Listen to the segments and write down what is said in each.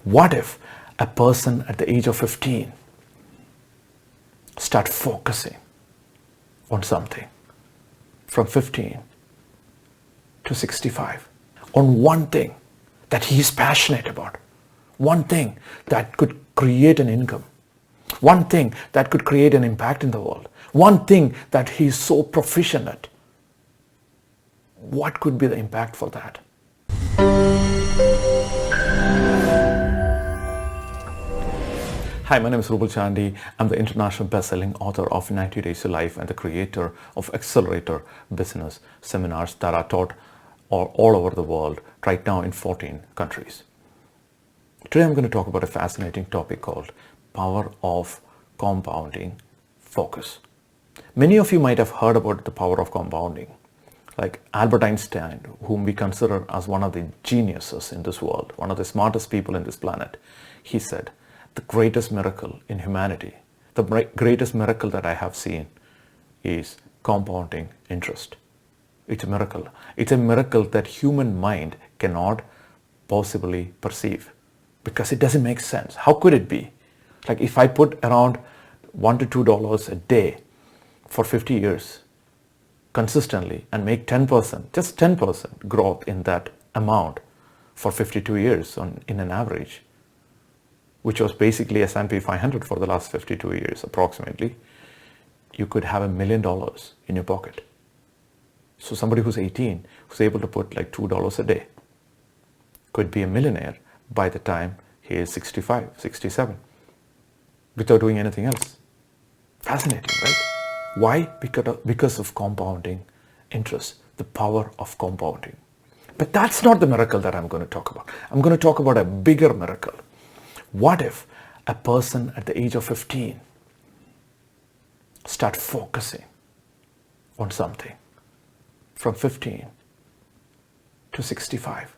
What if a person at the age of 15 start focusing on something from 15 to 65 on one thing that he is passionate about, one thing that could create an income, one thing that could create an impact in the world, one thing that he is so proficient at? What could be the impact for that? Hi, my name is Ruble Chandy. I'm the international best-selling author of 90 Days to Life and the creator of Accelerator Business seminars that are taught all over the world, right now in 14 countries. Today I'm going to talk about a fascinating topic called power of compounding focus. Many of you might have heard about the power of compounding. Like Albert Einstein, whom we consider as one of the geniuses in this world, one of the smartest people in this planet, he said, the greatest miracle in humanity, the greatest miracle that I have seen is compounding interest. It's a miracle. It's a miracle that human mind cannot possibly perceive because it doesn't make sense. How could it be? Like if I put around $1 to $2 a day for 50 years consistently and make 10%, just 10% growth in that amount for 52 years in an average, which was basically S&P 500 for the last 52 years approximately, you could have $1 million in your pocket. So somebody who's 18, who's able to put like $2 a day, could be a millionaire by the time he is 65, 67, without doing anything else. Fascinating, right? Why? Because of compounding interest, the power of compounding. But that's not the miracle that I'm going to talk about. I'm going to talk about a bigger miracle. What if a person at the age of 15 start focusing on something from 15 to 65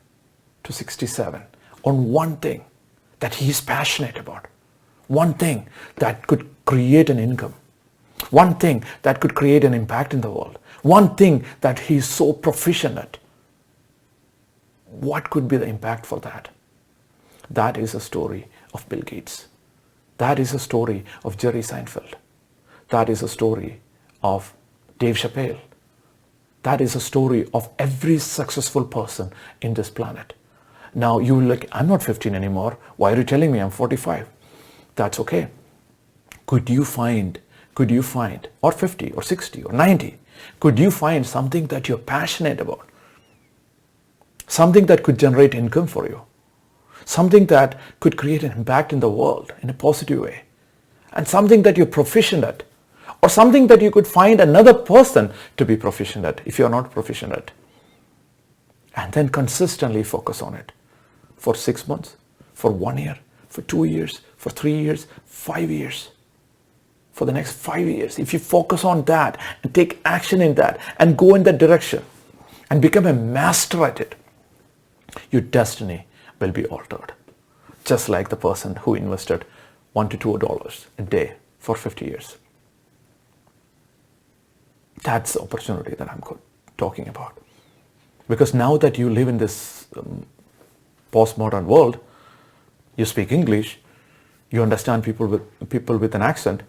to 67 on one thing that he is passionate about, one thing that could create an income, one thing that could create an impact in the world, one thing that he is so proficient at? What could be the impact for that? That is a story of Bill Gates. That is a story of Jerry Seinfeld. That is a story of Dave Chappelle. That is a story of every successful person in this planet. Now you will like, I'm not 15 anymore. Why are you telling me I'm 45? That's okay. Could you find, or 50 or 60 or 90, could you find something that you're passionate about? Something that could generate income for you? Something that could create an impact in the world in a positive way, and something that you're proficient at, or something that you could find another person to be proficient at if you're not proficient at, and then consistently focus on it for 6 months, for 1 year, for 2 years, for 3 years, 5 years, for the next 5 years. If you focus on that and take action in that and go in that direction and become a master at it, your destiny will be altered. Just like the person who invested $1 to $2 a day for 50 years. That's the opportunity that I'm talking about. Because now that you live in this postmodern world, you speak English, you understand people with an accent,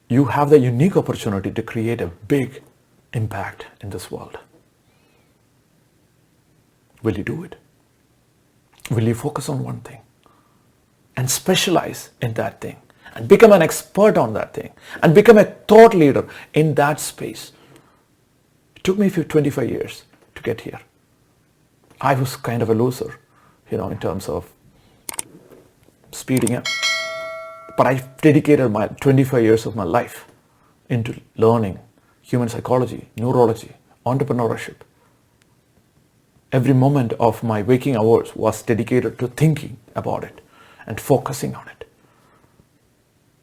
you have the unique opportunity to create a big impact in this world. Will you do it? Will you focus on one thing and specialize in that thing and become an expert on that thing and become a thought leader in that space? It took me 25 years to get here. I was kind of a loser, in terms of speeding up. But I dedicated my 25 years of my life into learning human psychology, neurology, entrepreneurship. Every moment of my waking hours was dedicated to thinking about it and focusing on it.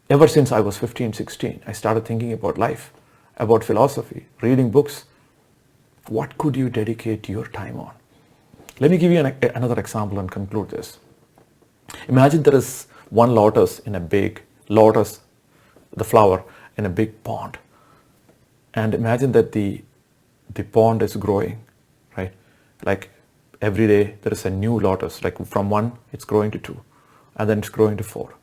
Ever since I was 15, 16, I started thinking about life, about philosophy, reading books. What could you dedicate your time on? Let me give you another example and conclude this. Imagine there is one lotus in a big lotus, the flower in a big pond. And imagine that the pond is growing, right? Like every day there is a new lotus, like from 1 it's growing to 2, and then it's growing to 4.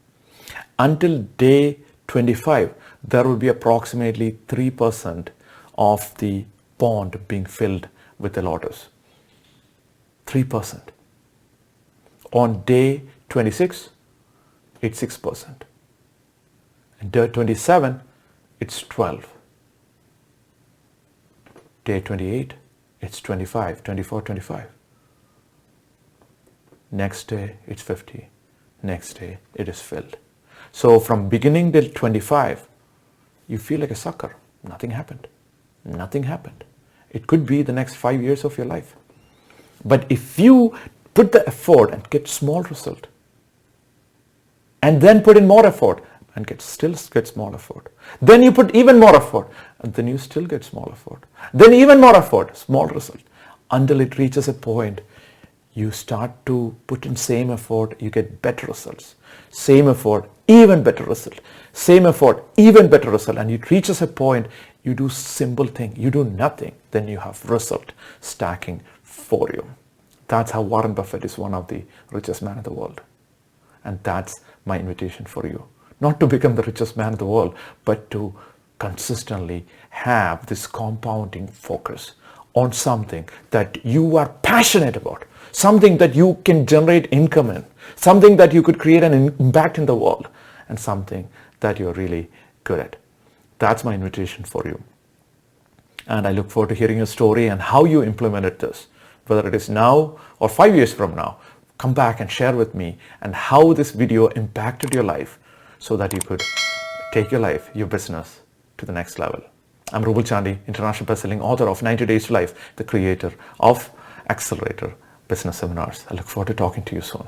Until day 25, there will be approximately 3% of the pond being filled with the lotus. 3%. On day 26, it's 6%. And day 27, it's 12. Day 28, it's 25, 24, 25. Next day, it's 50. Next day, it is filled. So from beginning till 25, you feel like a sucker. Nothing happened. Nothing happened. It could be the next 5 years of your life. But if you put the effort and get small result, and then put in more effort and still get small effort, then you put even more effort, and then you still get small effort, then even more effort, small result, until it reaches a point you start to put in same effort, you get better results. Same effort, even better result. Same effort, even better result. And it reaches a point, you do simple thing, you do nothing, then you have result stacking for you. That's how Warren Buffett is one of the richest men in the world. And that's my invitation for you. Not to become the richest man in the world, but to consistently have this compounding focus on something that you are passionate about, something that you can generate income in, something that you could create an impact in the world, and something that you're really good at. That's my invitation for you. And I look forward to hearing your story and how you implemented this, whether it is now or 5 years from now. Come back and share with me and how this video impacted your life so that you could take your life, your business to the next level. I'm Ruble Chandy, international best-selling author of 90 Days to Life, the creator of Accelerator Business Seminars. I look forward to talking to you soon.